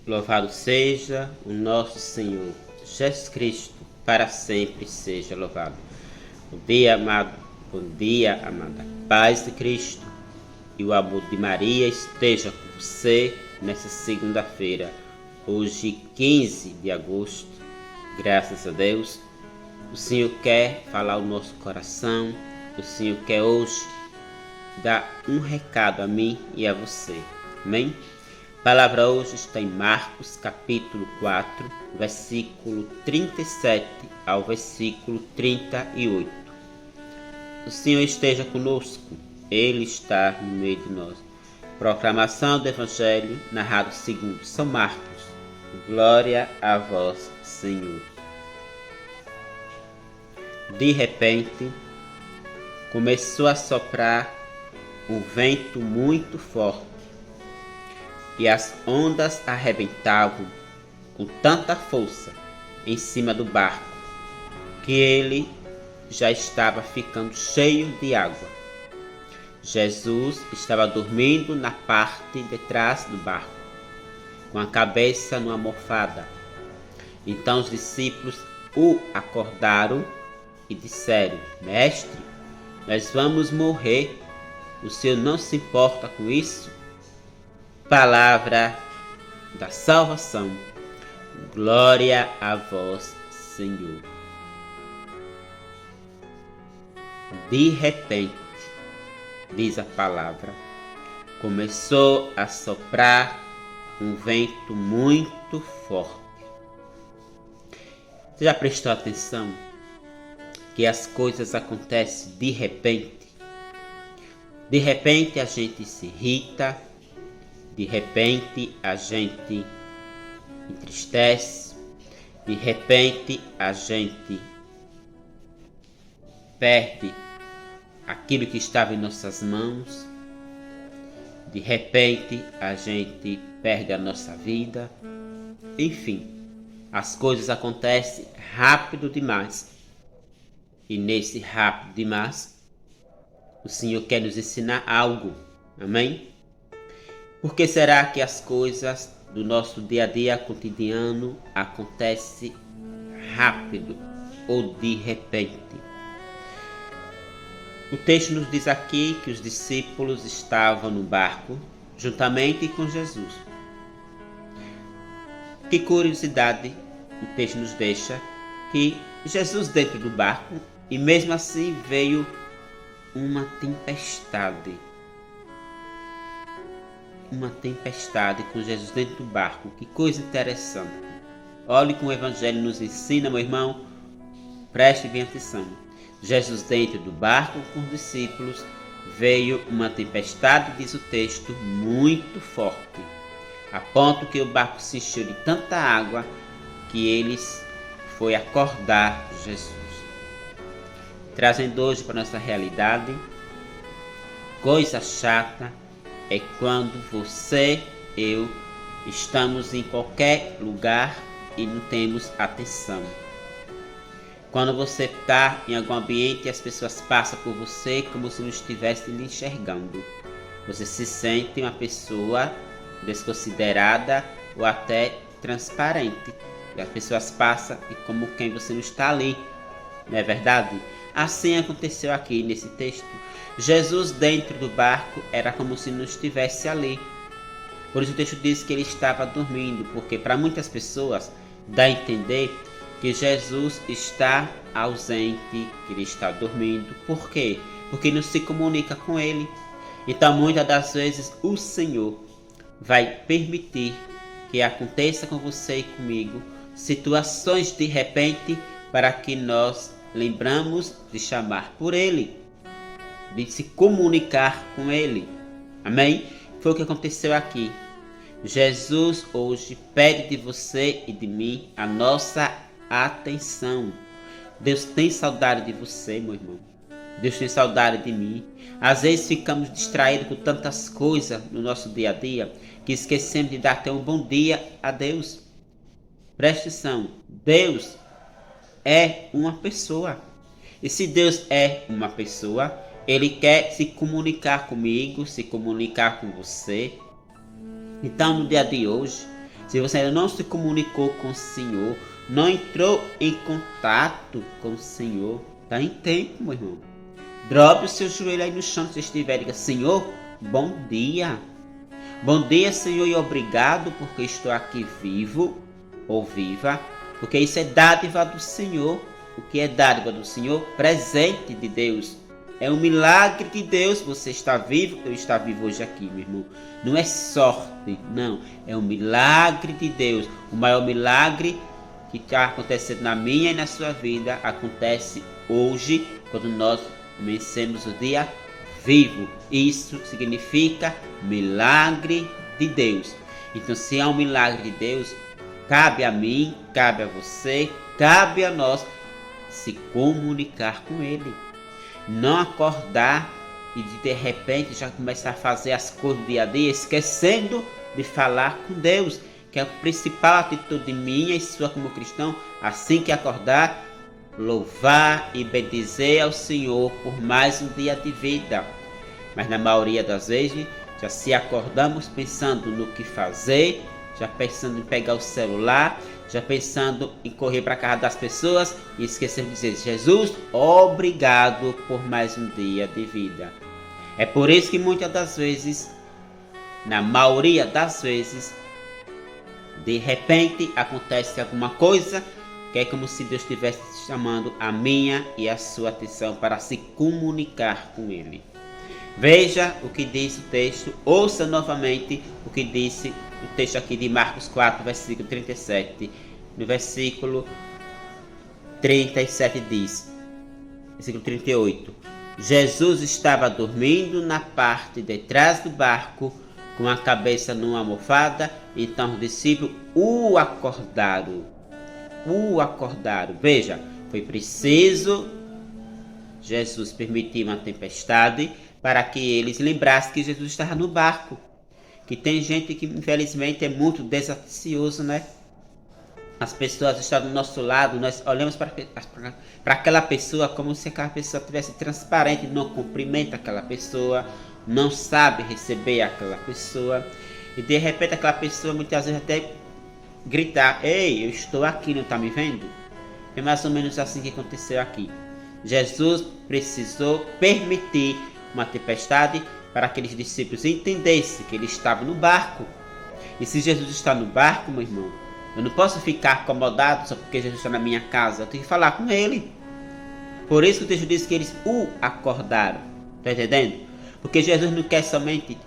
Louvado seja o nosso Senhor Jesus Cristo, para sempre seja louvado. Bom dia, amado. Bom dia, amada. Paz de Cristo e o amor de Maria esteja com você nessa segunda-feira, hoje 15 de agosto. Graças a Deus, o Senhor quer falar ao nosso coração. O Senhor quer hoje dar um recado a mim e a você. Amém? A palavra hoje está em Marcos, capítulo 4, versículo 37 ao versículo 38. O Senhor esteja conosco, Ele está no meio de nós. Proclamação do Evangelho, narrado segundo São Marcos. Glória a vós, Senhor. De repente, começou a soprar um vento muito forte, e as ondas arrebentavam com tanta força em cima do barco, que ele já estava ficando cheio de água. Jesus estava dormindo na parte de trás do barco, com a cabeça numa almofada. Então os discípulos o acordaram e disseram: Mestre, nós vamos morrer. O Senhor não se importa com isso? Palavra da salvação. Glória a vós, Senhor. De repente, diz a palavra, começou a soprar um vento muito forte. Você já prestou atenção que as coisas acontecem de repente? De repente a gente se irrita, de repente a gente entristece, de repente a gente perde aquilo que estava em nossas mãos, de repente a gente perde a nossa vida. Enfim, as coisas acontecem rápido demais. E nesse rápido demais, o Senhor quer nos ensinar algo. Amém? Por que será que as coisas do nosso dia a dia cotidiano acontecem rápido ou de repente? O texto nos diz aqui que os discípulos estavam no barco juntamente com Jesus. Que curiosidade o texto nos deixa, que Jesus dentro do barco, e mesmo assim veio uma tempestade. Uma tempestade com Jesus dentro do barco. Que coisa interessante. Olhe como o Evangelho nos ensina, meu irmão. Preste bem atenção. Jesus dentro do barco com os discípulos, veio uma tempestade, diz o texto, muito forte, a ponto que o barco se encheu de tanta água que eles foi acordar Jesus. Trazendo hoje para nossa realidade, coisa chata é quando você, eu, estamos em qualquer lugar e não temos atenção. Quando você está em algum ambiente e as pessoas passam por você como se não estivessem lhe enxergando. Você se sente uma pessoa desconsiderada ou até transparente. E as pessoas passam e como quem você não está ali. Não é verdade? Assim aconteceu aqui nesse texto. Jesus dentro do barco era como se não estivesse ali. Por isso o texto diz que ele estava dormindo, porque para muitas pessoas dá a entender que Jesus está ausente, que ele está dormindo. Por quê? Porque não se comunica com ele. Então muitas das vezes o Senhor vai permitir que aconteça com você e comigo situações de repente para que nós lembramos de chamar por ele, de se comunicar com ele. Amém? Foi o que aconteceu aqui. Jesus hoje pede de você e de mim a nossa atenção. Deus tem saudade de você, meu irmão. Deus tem saudade de mim. Às vezes ficamos distraídos com tantas coisas no nosso dia a dia que esquecemos de dar até um bom dia a Deus. Preste atenção. Deus é uma pessoa. E se Deus é uma pessoa, Ele quer se comunicar comigo, se comunicar com você. Então, no dia de hoje, Se você ainda não se comunicou com o Senhor, não entrou em contato com o Senhor, está em tempo, meu irmão. Drope o seu joelho aí no chão se estiver e diga: Senhor, bom dia. Bom dia, Senhor, e obrigado porque estou aqui vivo ou viva, porque isso é dádiva do Senhor. O que é dádiva do Senhor? Presente de Deus. É um milagre de Deus. Você está vivo, eu estou vivo hoje aqui, meu irmão. Não é sorte, não. É um milagre de Deus. O maior milagre que está acontecendo na minha e na sua vida acontece hoje, quando nós vencemos o dia vivo. Isso significa milagre de Deus. Então, se há um milagre de Deus, cabe a mim, cabe a você, cabe a nós se comunicar com Ele. Não acordar e de repente já começar a fazer as coisas do dia a dia, esquecendo de falar com Deus, que é a principal atitude minha e sua como cristão. Assim que acordar, louvar e bendizer ao Senhor por mais um dia de vida. Mas na maioria das vezes, já se acordamos pensando no que fazer, já pensando em pegar o celular, já pensando em correr para a casa das pessoas e esquecendo de dizer: Jesus, obrigado por mais um dia de vida. É por isso que muitas das vezes, na maioria das vezes, de repente acontece alguma coisa que é como se Deus estivesse chamando a minha e a sua atenção para se comunicar com Ele. Veja o que diz o texto, ouça novamente o que disse o texto aqui de Marcos 4, versículo 37. No versículo 37 diz, versículo 38, Jesus estava dormindo na parte de trás do barco, com a cabeça numa almofada, então os discípulos o acordaram. Veja, foi preciso Jesus permitir uma tempestade para que eles lembrassem que Jesus estava no barco. Que tem gente que infelizmente é muito desatencioso, né? As pessoas estão do nosso lado, nós olhamos para aquela pessoa como se aquela pessoa tivesse transparente, não cumprimenta aquela pessoa, não sabe receber aquela pessoa, e de repente aquela pessoa muitas vezes até gritar: ei, eu estou aqui, não está me vendo? É mais ou menos assim que aconteceu aqui. Jesus precisou permitir uma tempestade para que aqueles discípulos entendessem que ele estava no barco. E se Jesus está no barco, meu irmão, eu não posso ficar acomodado só porque Jesus está na minha casa. Eu tenho que falar com ele. Por isso que o texto diz que eles o acordaram. Está entendendo? Porque Jesus não quer somente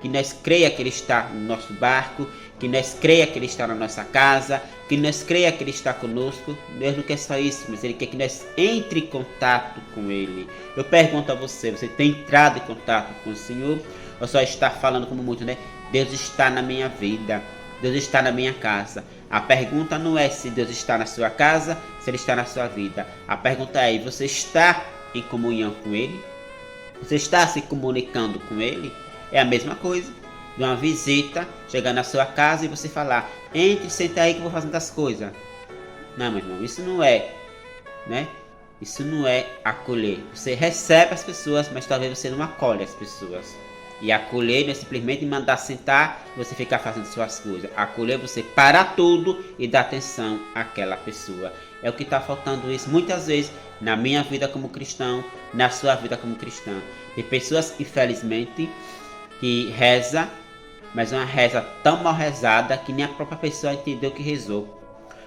que nós creia que ele está no nosso barco, que nós creia que ele está na nossa casa, que nós creia que ele está conosco. Deus não quer só isso, mas ele quer que nós entre em contato com ele. Eu pergunto a você, você tem entrado em contato com o Senhor? Ou só está falando como muito, né? Deus está na minha vida, Deus está na minha casa. A pergunta não é se Deus está na sua casa, se ele está na sua vida. A pergunta é: você está em comunhão com ele? Você está se comunicando com ele? É a mesma coisa de uma visita, chegar na sua casa e você falar: entre, senta aí que eu vou fazendo as coisas. Não, meu irmão, isso não é, né? Isso não é acolher. Você recebe as pessoas, mas talvez você não acolhe as pessoas. E acolher não é simplesmente mandar sentar e você ficar fazendo suas coisas. Acolher é você parar tudo e dar atenção àquela pessoa. É o que está faltando isso muitas vezes na minha vida como cristão, na sua vida como cristão. Tem pessoas, infelizmente, que reza, mas é uma reza tão mal rezada que nem a própria pessoa entendeu que rezou.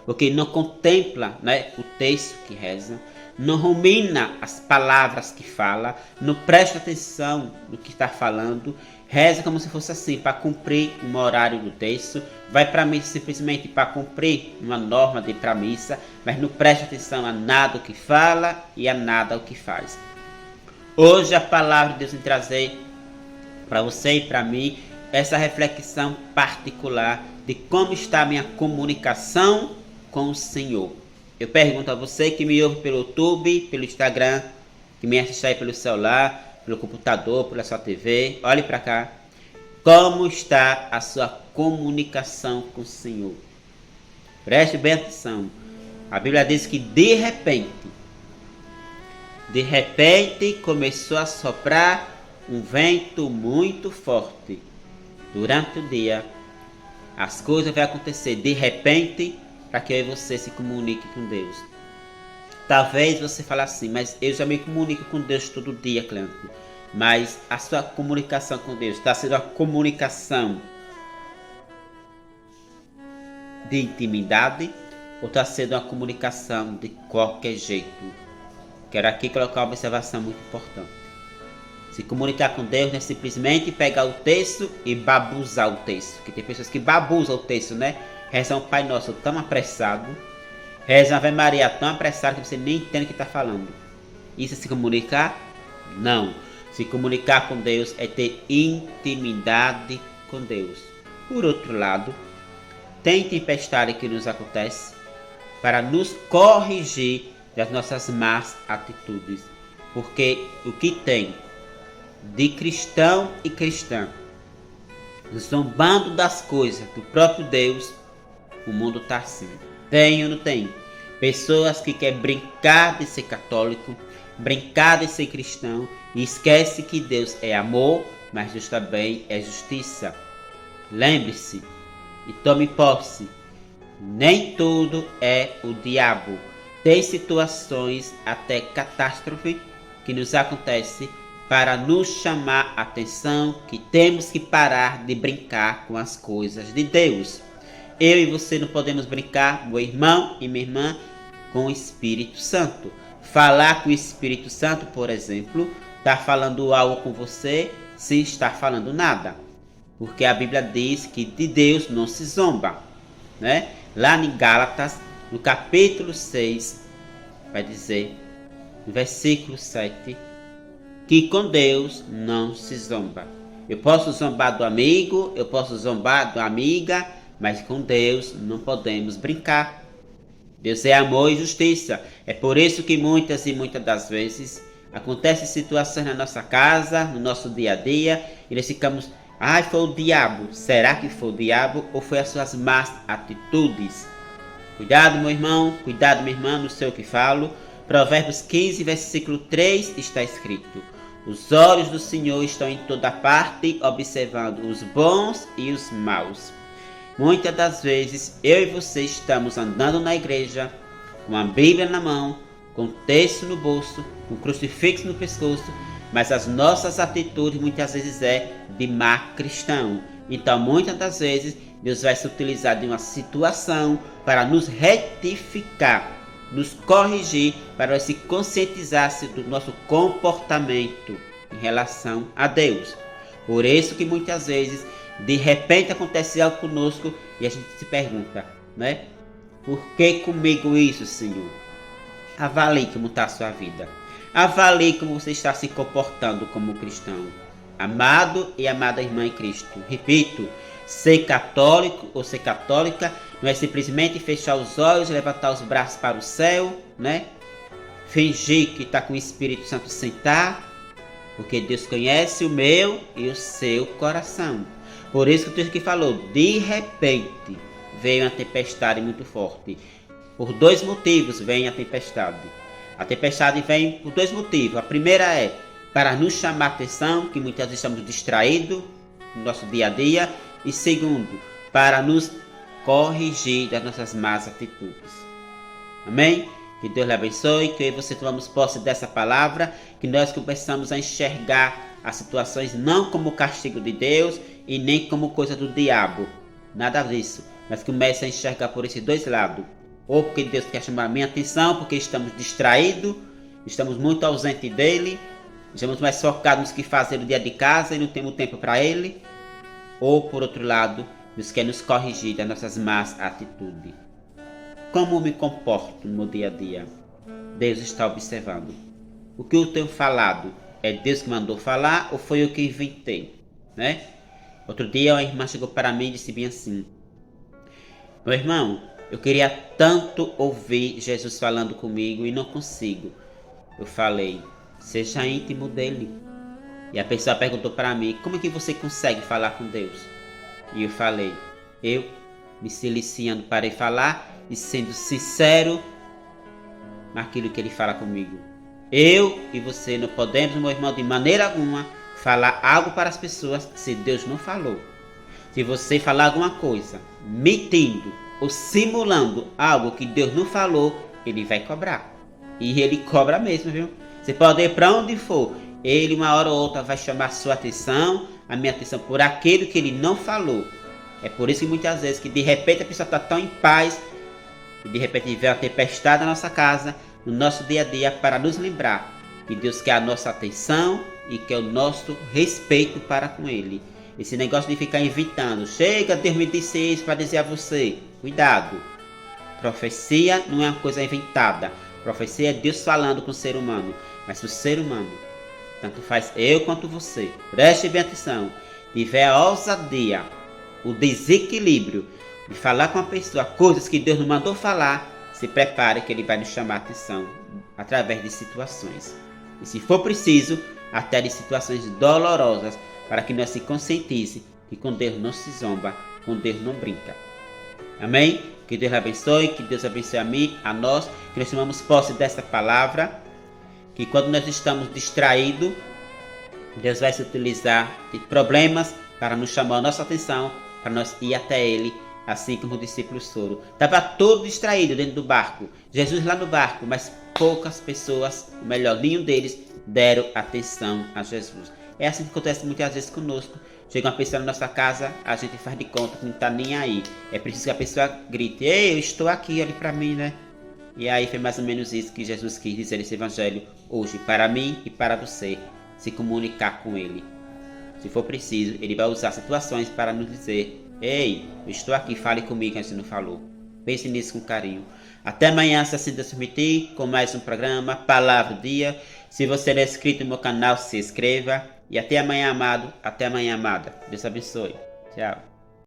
Porque não contempla, né, o texto que reza, não rumina as palavras que fala, não presta atenção no que está falando, reza como se fosse assim, para cumprir um horário do texto, vai para a missa simplesmente para cumprir uma norma de ir para a missa, mas não presta atenção a nada o que fala e a nada o que faz. Hoje a palavra de Deus vem trazer para você e para mim essa reflexão particular de como está a minha comunicação com o Senhor. Eu pergunto a você que me ouve pelo YouTube, pelo Instagram, que me assiste aí pelo celular, pelo computador, pela sua TV, olhe para cá. Como está a sua comunicação com o Senhor? Preste bem atenção. A Bíblia diz que de repente começou a soprar um vento muito forte durante o dia As coisas vão acontecer de repente para que eu e você se comunique com Deus. Talvez você fale assim, mas eu já me comunico com Deus todo dia, Cleandro. Mas a sua comunicação com Deus está sendo uma comunicação de intimidade ou está sendo uma comunicação de qualquer jeito? Quero aqui colocar uma observação muito importante. Se comunicar com Deus não é simplesmente pegar o texto e babuzar o texto. Porque tem pessoas que babuzam o texto, né? Rezam o Pai Nosso tão apressado. Rezam a Ave Maria tão apressado que você nem entende o que está falando. Isso é se comunicar? Não. Se comunicar com Deus é ter intimidade com Deus. Por outro lado, tem tempestade que nos acontece para nos corrigir das nossas más atitudes. Porque o que tem de cristão e cristã zombando das coisas do próprio Deus, o mundo está assim. Tem ou não tem? Pessoas que querem brincar de ser católico, brincar de ser cristão e esquece que Deus é amor, mas Deus também é justiça. Lembre-se e tome posse. Nem tudo é o diabo. Tem situações, até catástrofe, que nos acontece para nos chamar a atenção que temos que parar de brincar com as coisas de Deus. Eu e você não podemos brincar, meu irmão e minha irmã, com o Espírito Santo. Falar com o Espírito Santo, por exemplo, está falando algo com você sem estar falando nada. Porque a Bíblia diz que de Deus não se zomba, né? Lá em Gálatas, no capítulo 6, vai dizer, no versículo 7, que com Deus não se zomba. Eu posso zombar do amigo, eu posso zombar da amiga, mas com Deus não podemos brincar. Deus é amor e justiça. É por isso que muitas das vezes acontecem situações na nossa casa, no nosso dia a dia, e nós ficamos, foi o diabo. Será que foi o diabo ou foi as suas más atitudes? Cuidado, meu irmão, cuidado, minha irmã, não sei o que falo. Provérbios 15, versículo 3 está escrito: os olhos do Senhor estão em toda parte, observando os bons e os maus. Muitas das vezes, eu e você estamos andando na igreja, com a Bíblia na mão, com o texto no bolso, com o crucifixo no pescoço, mas as nossas atitudes muitas vezes é de má cristão. Então, muitas das vezes, Deus vai se utilizar de uma situação para nos retificar, nos corrigir, para se conscientizar-se do nosso comportamento em relação a Deus. Por isso que muitas vezes, de repente acontece algo conosco e a gente se pergunta, né? Por que comigo isso, Senhor? Avalie como está a sua vida. Avalie como você está se comportando como cristão. Amado e amada irmã em Cristo. Repito, ser católico ou ser católica não é simplesmente fechar os olhos, levantar os braços para o céu, né? Fingir que está com o Espírito Santo sentar, porque Deus conhece o meu e o seu coração. Por isso que o texto que falou, de repente veio uma tempestade muito forte. Por dois motivos vem a tempestade. A tempestade vem por dois motivos. A primeira é para nos chamar a atenção, que muitas vezes estamos distraídos no nosso dia a dia. E segundo, para nos corrigir das nossas más atitudes. Amém? Que Deus lhe abençoe, que eu e você tomamos posse dessa palavra, que nós começamos a enxergar as situações não como castigo de Deus e nem como coisa do diabo. Nada disso. Mas comece a enxergar por esses dois lados. Ou porque Deus quer chamar a minha atenção, porque estamos distraídos, estamos muito ausentes dele, estamos mais focados no que fazer no dia de casa e não temos tempo para ele. Ou por outro lado, Deus quer nos corrigir das nossas más atitudes. Como me comporto no meu dia a dia? Deus está observando. O que eu tenho falado é Deus que mandou falar ou foi eu que inventei, né? Outro dia uma irmã chegou para mim e disse bem assim: meu irmão, eu queria tanto ouvir Jesus falando comigo e não consigo. Eu falei, seja íntimo dele. E a pessoa perguntou para mim, como é que você consegue falar com Deus? E eu falei, eu me siliciando para ele falar e sendo sincero naquilo que ele fala comigo. Eu e você não podemos, meu irmão, de maneira alguma, falar algo para as pessoas se Deus não falou. Se você falar alguma coisa mentindo ou simulando algo que Deus não falou, ele vai cobrar. E ele cobra mesmo, viu? Você pode ir para onde for, ele uma hora ou outra vai chamar a sua atenção, a minha atenção, por aquilo que ele não falou. É por isso que muitas vezes que de repente a pessoa está tão em paz e de repente vem uma tempestade na nossa casa, no nosso dia a dia, para nos lembrar que Deus quer a nossa atenção e quer o nosso respeito para com ele. Esse negócio de ficar inventando, chega Deus me disse isso para dizer a você, cuidado. Profecia não é uma coisa inventada. Profecia é Deus falando com o ser humano. Mas o ser humano, tanto faz eu quanto você, preste bem atenção, tiver a ousadia, o desequilíbrio de falar com a pessoa coisas que Deus não mandou falar, se prepare que ele vai nos chamar a atenção através de situações. E se for preciso, até de situações dolorosas, para que nós se conscientize que com Deus não se zomba, com Deus não brinca. Amém? Que Deus abençoe, que Deus abençoe a mim, a nós, que nós tomamos posse dessa palavra, que quando nós estamos distraídos, Deus vai se utilizar de problemas para nos chamar a nossa atenção, para nós ir até Ele, assim como os discípulos foram. Estava todo distraído dentro do barco, Jesus lá no barco, mas poucas pessoas, o melhor, nenhum deles, deram atenção a Jesus. É assim que acontece muitas vezes conosco. Chega uma pessoa na nossa casa, a gente faz de conta que não está nem aí. É preciso que a pessoa grite, ei, eu estou aqui, olhe para mim, né? E aí foi mais ou menos isso que Jesus quis dizer nesse evangelho hoje, para mim e para você, se comunicar com Ele. Se for preciso, Ele vai usar situações para nos dizer, ei, eu estou aqui, fale comigo, que você não falou. Pense nisso com carinho. Até amanhã, se assim Deus permitir, com mais um programa, Palavra do Dia. Se você não é inscrito no meu canal, se inscreva. E até amanhã, amado. Até amanhã, amada. Deus abençoe. Tchau.